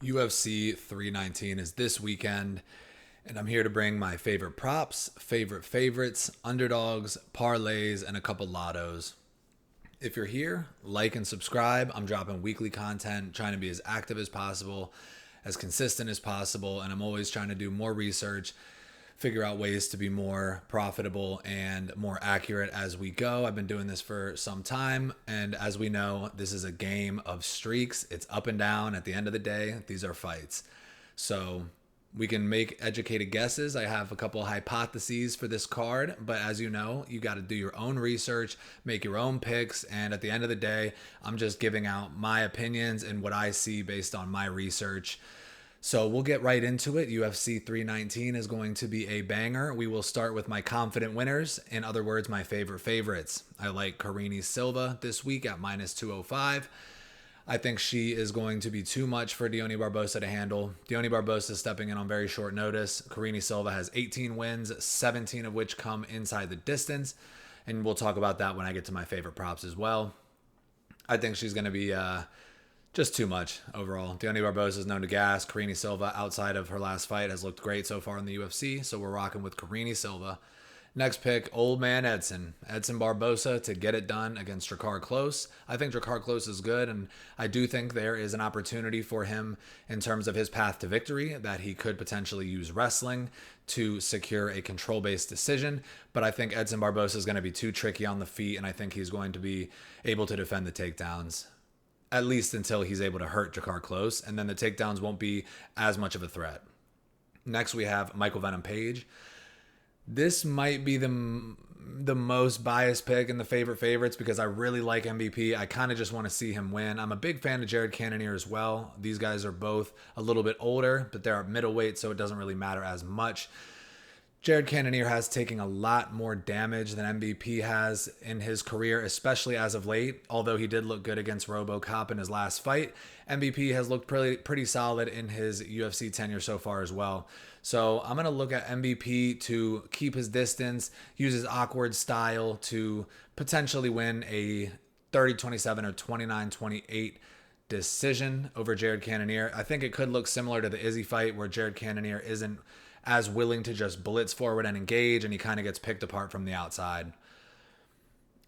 UFC 319 is this weekend, and I'm here to bring my favorite props, favorite favorites, underdogs, parlays, and a couple lottos. If you're here, like and subscribe. I'm dropping weekly content, trying to be as active as possible, as consistent as possible, and I'm always trying to do more research, figure out ways to be more profitable and more accurate as we go. I've been doing this for some time, and as we know, this is a game of streaks. It's up and down. At the end of the day, these are fights. So we can make educated guesses. I have a couple hypotheses for this card, but as you know, you got to do your own research, make your own picks, and at the end of the day, I'm just giving out my opinions and what I see based on my research. So we'll get right into it. UFC 319 is going to be a banger. We will start with my confident winners. In other words, my favorite favorites. I like Karine Silva this week at minus 205. I think she is going to be too much for Deone Barbosa to handle. Deone Barbosa is stepping in on very short notice. Karine Silva has 18 wins, 17 of which come inside the distance. And we'll talk about that when I get to my favorite props as well. I think she's going to be just too much overall. Deone Barbosa is known to gas. Karine Silva, outside of her last fight, has looked great so far in the UFC. So we're rocking with Karine Silva. Next pick, old man Edson. Edson Barbosa to get it done against Drakkar Klose. I think Drakkar Klose is good, and I do think there is an opportunity for him in terms of his path to victory, that he could potentially use wrestling to secure a control-based decision. But I think Edson Barbosa is going to be too tricky on the feet, and I think he's going to be able to defend the takedowns, at least until he's able to hurt Drakkar Klose, and then the takedowns won't be as much of a threat. Next, we have Michael Venom Page. This might be the most biased pick in the favorite favorites because I really like MVP. I kind of just want to see him win. I'm a big fan of Jared Cannonier as well. These guys are both a little bit older, but they're middleweight, so it doesn't really matter as much. Jared Cannonier has taken a lot more damage than MVP has in his career, especially as of late. Although he did look good against RoboCop in his last fight, MVP has looked pretty solid in his UFC tenure so far as well. So I'm going to look at MVP to keep his distance, use his awkward style to potentially win a 30-27 or 29-28 decision over Jared Cannonier. I think it could look similar to the Izzy fight where Jared Cannonier isn't as willing to just blitz forward and engage, and he kind of gets picked apart from the outside.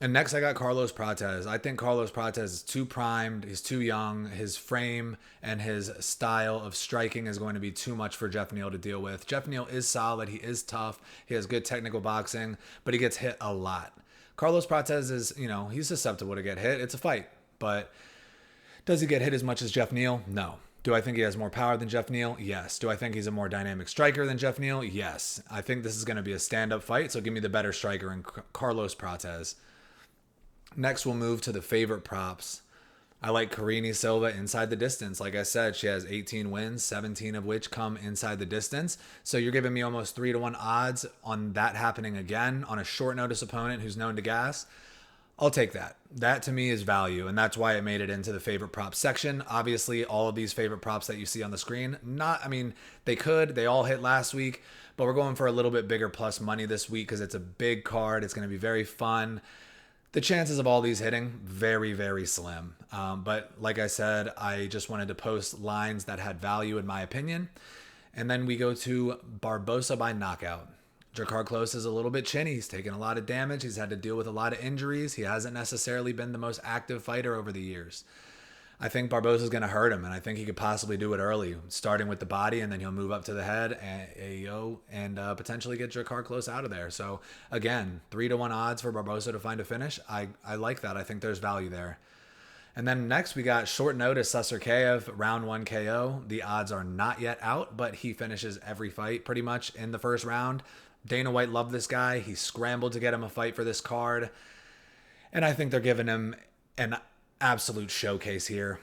And next I got Carlos Prates. I think Carlos Prates is too primed. He's too young. His frame and his style of striking is going to be too much for Jeff Neal to deal with. Jeff Neal is solid. He is tough. He has good technical boxing, but he gets hit a lot. Carlos Prates is, he's susceptible to get hit. It's a fight. But does he get hit as much as Jeff Neal? No. Do I think he has more power than Jeff Neal? Yes. Do I think he's a more dynamic striker than Jeff Neal? Yes. I think this is going to be a stand-up fight, so give me the better striker in Carlos Prates. Next, we'll move to the favorite props. I like Karine Silva inside the distance. Like I said, she has 18 wins, 17 of which come inside the distance. So you're giving me almost 3-1 odds on that happening again on a short notice opponent who's known to gas. I'll take that. That to me is value, and that's why it made it into the favorite prop section. Obviously, all of these favorite props that you see on the screen, they all hit last week, but we're going for a little bit bigger plus money this week because it's a big card. It's going to be very fun. The chances of all these hitting, very, very slim. But like I said, I just wanted to post lines that had value in my opinion. And then we go to Barbosa by knockout. Drakkar Klose is a little bit chinny. He's taken a lot of damage. He's had to deal with a lot of injuries. He hasn't necessarily been the most active fighter over the years. I think Barbosa is going to hurt him, and I think he could possibly do it early, starting with the body, and then he'll move up to the head and potentially get Drakkar Klose out of there. So, again, 3-1 odds for Barbosa to find a finish. I like that. I think there's value there. And then next we got short notice Sasarkayev, round 1 KO. The odds are not yet out, but he finishes every fight pretty much in the first round. Dana White loved this guy. He scrambled to get him a fight for this card. And I think they're giving him an absolute showcase here.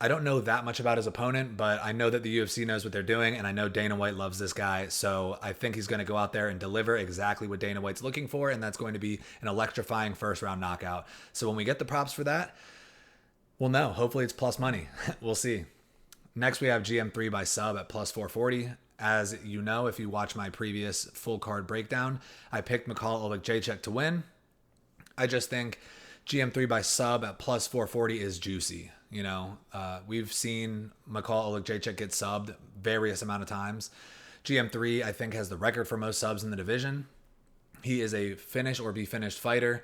I don't know that much about his opponent, but I know that the UFC knows what they're doing, and I know Dana White loves this guy. So I think he's going to go out there and deliver exactly what Dana White's looking for, and that's going to be an electrifying first-round knockout. So when we get the props for that, we'll know. Hopefully it's plus money. We'll see. Next, we have GM3 by sub at plus 440. As you know, if you watch my previous full card breakdown, I picked Mikhail Olegchaychuk to win. I just think GM3 by sub at plus 440 is juicy. We've seen McCall Olekjacek get subbed various amount of times. GM3, I think, has the record for most subs in the division. He is a finish or be finished fighter.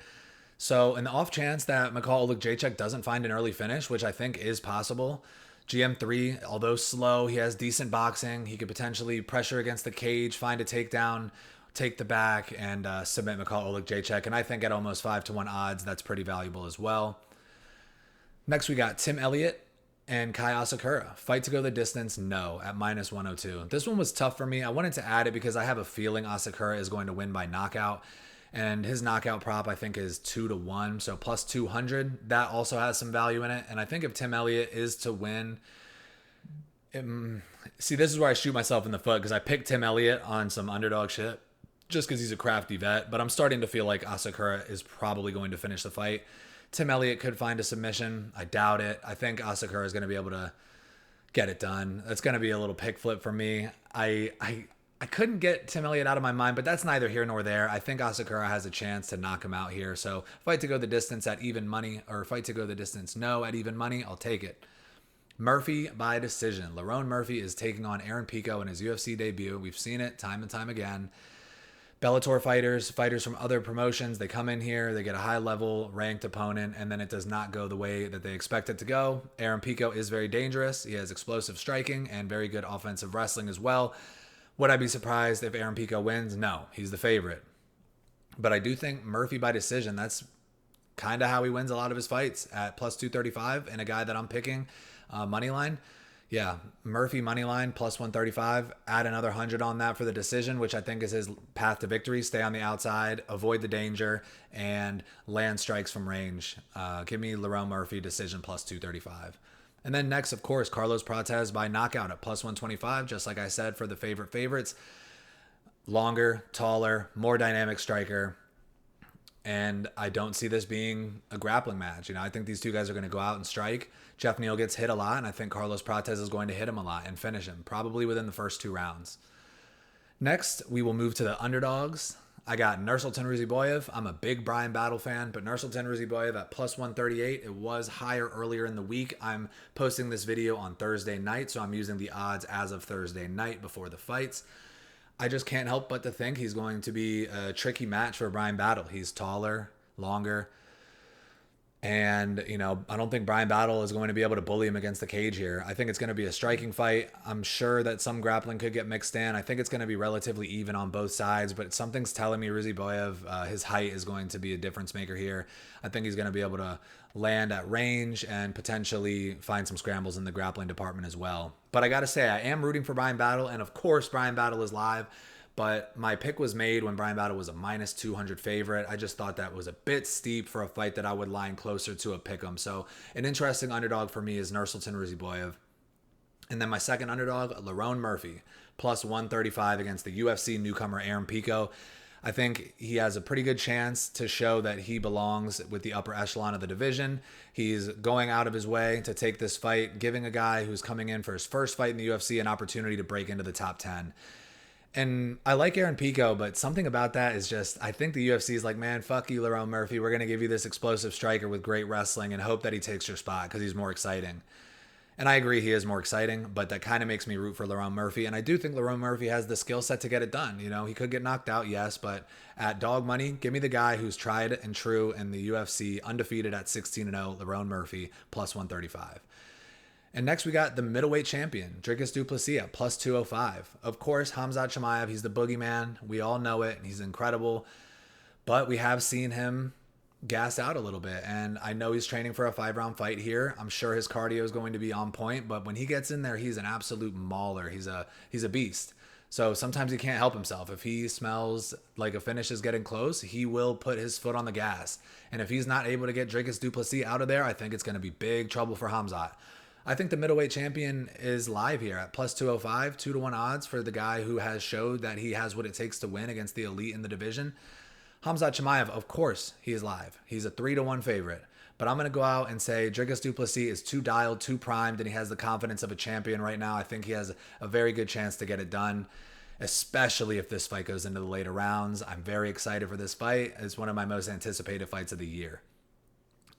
So in the off chance that McCall Olekjacek doesn't find an early finish, which I think is possible, GM3, although slow, he has decent boxing. He could potentially pressure against the cage, find a takedown, take the back, and submit McCall Olekjacek. And I think at almost 5-1 odds, that's pretty valuable as well. Next, we got Tim Elliott and Kai Asakura. Fight to go the distance, no, at minus 102. This one was tough for me. I wanted to add it because I have a feeling Asakura is going to win by knockout. And his knockout prop, I think, is 2-1. So plus 200. That also has some value in it. And I think if Tim Elliott is to win, see, this is where I shoot myself in the foot because I picked Tim Elliott on some underdog shit just because he's a crafty vet. But I'm starting to feel like Asakura is probably going to finish the fight. Tim Elliott could find a submission. I doubt it. I think Asakura is going to be able to get it done. That's going to be a little pick flip for me. I couldn't get Tim Elliott out of my mind, but that's neither here nor there. I think Asakura has a chance to knock him out here. So fight to go the distance at even money, or fight to go the distance no at even money, I'll take it. Murphy by decision. Lerone Murphy is taking on Aaron Pico in his UFC debut. We've seen it time and time again. Bellator fighters from other promotions, they come in here, they get a high-level ranked opponent, and then it does not go the way that they expect it to go. Aaron Pico is very dangerous. He has explosive striking and very good offensive wrestling as well. Would I be surprised if Aaron Pico wins? No, he's the favorite. But I do think Murphy by decision, that's kind of how he wins a lot of his fights at plus 235. And a guy that I'm picking, money line. Yeah, Murphy money line plus 135. Add another 100 on that for the decision, which I think is his path to victory. Stay on the outside, avoid the danger, and land strikes from range. Give me Lerone Murphy decision plus 235. And then next, of course, Carlos Prates by knockout at plus 125, just like I said for the favorites. Longer, taller, more dynamic striker. And I don't see this being a grappling match. I think these two guys are going to go out and strike. Jeff Neal gets hit a lot, and I think Carlos Prates is going to hit him a lot and finish him, probably within the first 2 rounds. Next, we will move to the underdogs. I got Nursultan Ruziboyev. I'm a big Brian Battle fan, but Nursultan Ruziboyev at plus 138. It was higher earlier in the week. I'm posting this video on Thursday night, so I'm using the odds as of Thursday night before the fights. I just can't help but to think he's going to be a tricky match for Brian Battle. He's taller, longer. And, I don't think Brian Battle is going to be able to bully him against the cage here. I think it's going to be a striking fight. I'm sure that some grappling could get mixed in. I think it's going to be relatively even on both sides, but something's telling me Ruziboyev, his height is going to be a difference maker here. I think he's going to be able to land at range and potentially find some scrambles in the grappling department as well. But I got to say, I am rooting for Brian Battle, and of course, Brian Battle is live. But my pick was made when Brian Battle was a minus 200 favorite. I just thought that was a bit steep for a fight that I would line closer to a pick'em. So an interesting underdog for me is Nursultan Ruziboyev. And then my second underdog, Lerone Murphy, plus 135 against the UFC newcomer Aaron Pico. I think he has a pretty good chance to show that he belongs with the upper echelon of the division. He's going out of his way to take this fight, giving a guy who's coming in for his first fight in the UFC an opportunity to break into the top 10. And I like Aaron Pico, but something about that is just, I think the UFC is like, man, fuck you, Lerone Murphy. We're going to give you this explosive striker with great wrestling and hope that he takes your spot because he's more exciting. And I agree he is more exciting, but that kind of makes me root for Lerone Murphy. And I do think Lerone Murphy has the skill set to get it done. He could get knocked out, yes, but at dog money, give me the guy who's tried and true in the UFC, undefeated at 16-0, Lerone Murphy, plus 135. And next we got the middleweight champion, Dricus du Plessis at plus 205. Of course, Khamzat Chimaev, he's the boogeyman. We all know it. He's incredible. But we have seen him gas out a little bit. And I know he's training for a 5-round fight here. I'm sure his cardio is going to be on point. But when he gets in there, he's an absolute mauler. He's a beast. So sometimes he can't help himself. If he smells like a finish is getting close, he will put his foot on the gas. And if he's not able to get Dricus du Plessis out of there, I think it's going to be big trouble for Khamzat. I think the middleweight champion is live here at plus 205, 2-1 odds for the guy who has showed that he has what it takes to win against the elite in the division. Khamzat Chimaev, of course, he is live. He's a 3-1 favorite. But I'm going to go out and say Dricus du Plessis is too dialed, too primed, and he has the confidence of a champion right now. I think he has a very good chance to get it done, especially if this fight goes into the later rounds. I'm very excited for this fight. It's one of my most anticipated fights of the year.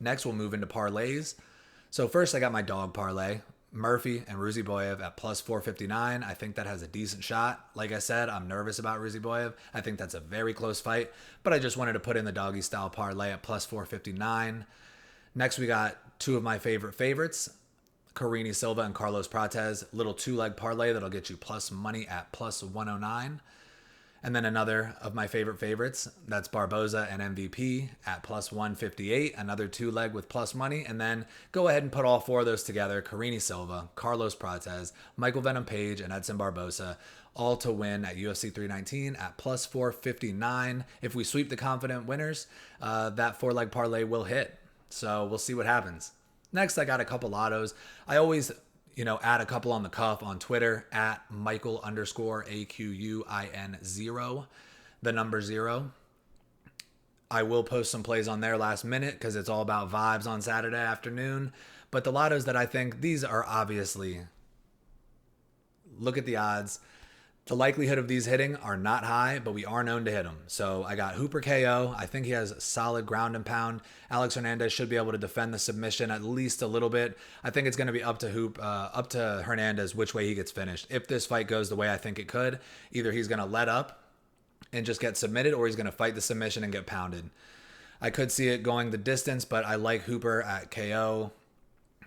Next, we'll move into parlays. So first, I got my dog parlay, Murphy and Ruziboyev at plus 459. I think that has a decent shot. Like I said, I'm nervous about Ruziboyev. I think that's a very close fight, but I just wanted to put in the doggy style parlay at plus 459. Next, we got two of my favorite favorites, Carini Silva and Carlos Prates, little two-leg parlay that'll get you plus money at plus 109. And then another of my favorite favorites, that's Barboza and MVP at plus 158, another two-leg with plus money. And then go ahead and put all four of those together, Carini Silva, Carlos Prates, Michael Venom Page, and Edson Barboza, all to win at UFC 319 at plus 459. If we sweep the confident winners, that four-leg parlay will hit. So we'll see what happens. Next, I got a couple lottos. I always add a couple on the cuff on Twitter at Michael_AQUIN0, the number 0. I will post some plays on there last minute because it's all about vibes on Saturday afternoon. But the lottos that I think, these are obviously, look at the odds. The likelihood of these hitting are not high, but we are known to hit them. So I got Hooper KO. I think he has solid ground and pound. Alex Hernandez should be able to defend the submission at least a little bit. I think it's going to be up to Hernandez which way he gets finished. If this fight goes the way I think it could, either he's going to let up and just get submitted, or he's going to fight the submission and get pounded. I could see it going the distance, but I like Hooper at KO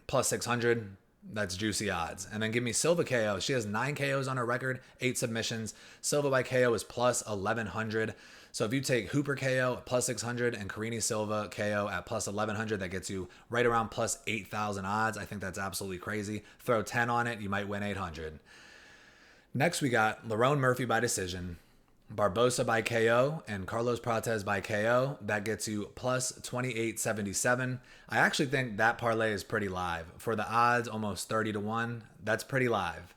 plus 600. That's juicy odds. And then give me Silva KO. She has 9 KOs on her record, 8 submissions. Silva by KO is plus 1100. So if you take Hooper KO at plus 600 and Carini Silva KO at plus 1100, that gets you right around plus 8,000 odds. I think that's absolutely crazy. Throw 10 on it, you might win 800. Next, we got Lerone Murphy by decision, Barbosa by KO, and Carlos Prates by KO. That gets you plus 2877. I actually think that parlay is pretty live. For the odds, almost 30-1. That's pretty live.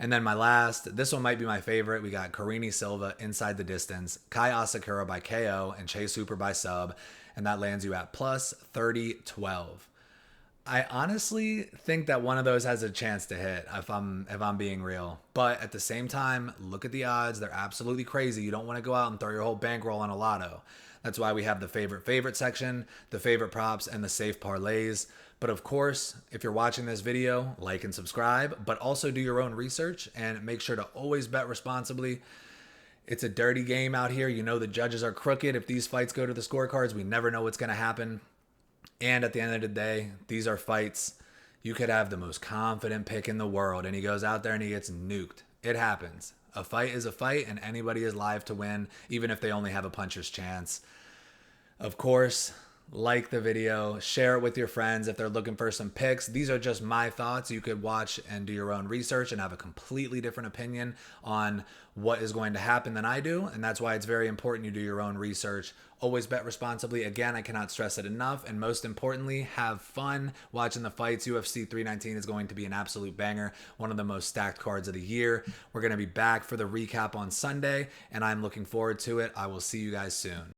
And then my last, this one might be my favorite. We got Carini Silva inside the distance, Kai Asakura by KO, and Chase Hooper by sub. And that lands you at plus 3012. I honestly think that one of those has a chance to hit if I'm being real. But at the same time, look at the odds. They're absolutely crazy. You don't want to go out and throw your whole bankroll on a lotto. That's why we have the favorite section, the favorite props, and the safe parlays. But of course, if you're watching this video, like and subscribe, but also do your own research and make sure to always bet responsibly. It's a dirty game out here. You know the judges are crooked. If these fights go to the scorecards, we never know what's going to happen. And at the end of the day, these are fights. You could have the most confident pick in the world, and he goes out there and he gets nuked. It happens. A fight is a fight, and anybody is live to win, even if they only have a puncher's chance. Of course, like the video, share it with your friends if they're looking for some picks. These are just my thoughts. You could watch and do your own research and have a completely different opinion on what is going to happen than I do. And that's why it's very important you do your own research. Always bet responsibly. Again, I cannot stress it enough. And most importantly, have fun watching the fights. UFC 319 is going to be an absolute banger. One of the most stacked cards of the year. We're going to be back for the recap on Sunday, and I'm looking forward to it. I will see you guys soon.